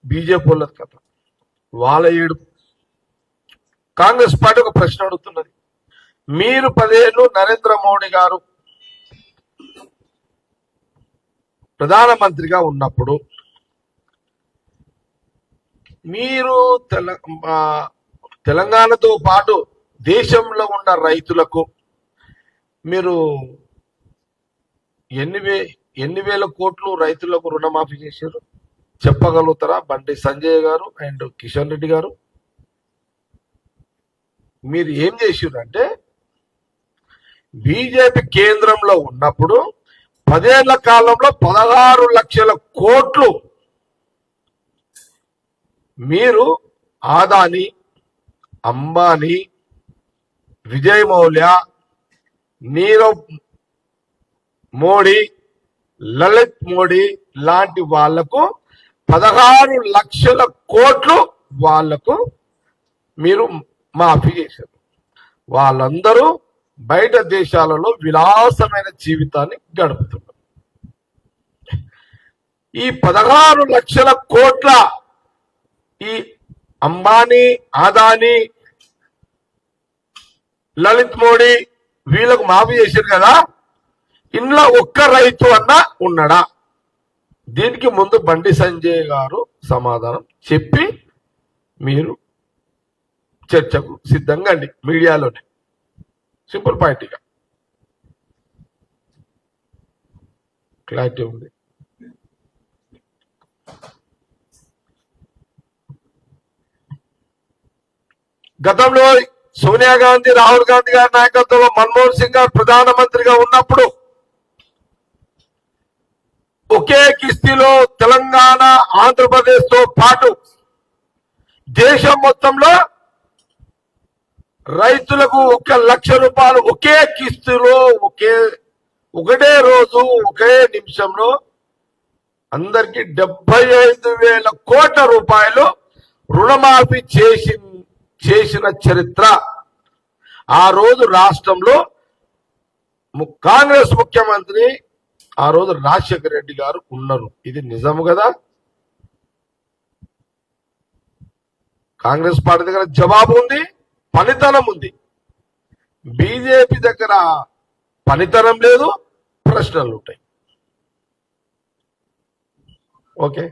BJP వాళ్ళది కథ, వాళ్ళ ఏడుపు. కాంగ్రెస్ పార్టీ ఒక ప్రశ్న అడుగుతున్నది, మీరు 10 ఏళ్ళు నరేంద్ర మోడీ గారు ప్రధానమంత్రిగా ఉన్నప్పుడు మీరు తెలంగాణతో పాటు దేశంలో ఉన్న రైతులకు మీరు ఎన్ని వేల కోట్లు రైతులకు రుణమాఫీ చేశారు చెప్పగలుగుతారా? బండి సంజయ్ గారు అండ్ కిషన్ రెడ్డి గారు, మీరు ఏం చేసిరంటే బీజేపీ కేంద్రంలో ఉన్నప్పుడు 10 ఏళ్ల కాలంలో 16 లక్షల కోట్లు మీరు ఆదాని, అంబానీ, విజయ్ మౌల్య, నీరవ్ మోడీ, లలిత్ మోడీ లాంటి వాళ్లకు 16 లక్షల కోట్లు వాళ్లకు మీరు మాఫీ చేశారు. వాళ్ళందరూ బయట దేశాలలో విలాసమైన జీవితాన్ని గడుపుతున్నారు. ఈ 16 లక్షల కోట్ల ఈ అంబానీ, ఆదాని, లలిత్ మోడీ వీళ్ళకు మాఫీ చేశారు కదా, ఇంట్లో ఒక్క రైతు అన్నా ఉన్నాడా? దీనికి ముందు బండి సంజయ్ గారు సమాధానం చెప్పి మీరు చర్చకు సిద్ధంగా అండి. మీడియాలోనే సింపుల్ పాయింట్గా క్లారిటీ ఉంది. గతంలో సోనియా గాంధీ, రాహుల్ గాంధీ గారి నాయకత్వంలో మన్మోహన్ సింగ్ గారు ప్రధానమంత్రిగా ఉన్నప్పుడు ఒకే కిస్తీలో తెలంగాణ, ఆంధ్రప్రదేశ్ తో పాటు దేశం మొత్తంలో రైతులకు 1 లక్ష రూపాయలు ఒకే కిస్తీలో ఒకటే రోజు ఒకే నిమిషంలో అందరికి 75,000 కోట్ల రూపాయలు రుణమాఫీ చేసిన చరిత్ర ఆ రోజు రాష్ట్రంలో కాంగ్రెస్ ముఖ్యమంత్రి ఆ రోజు రాజశేఖర రెడ్డి గారు ఉన్నారు. ఇది నిజం కదా? కాంగ్రెస్ పార్టీ దగ్గర జవాబు ఉంది, పనితనం ఉంది. బీజేపీ దగ్గర పనితనం లేదు, ప్రశ్నలు ఉంటాయి. ఓకే.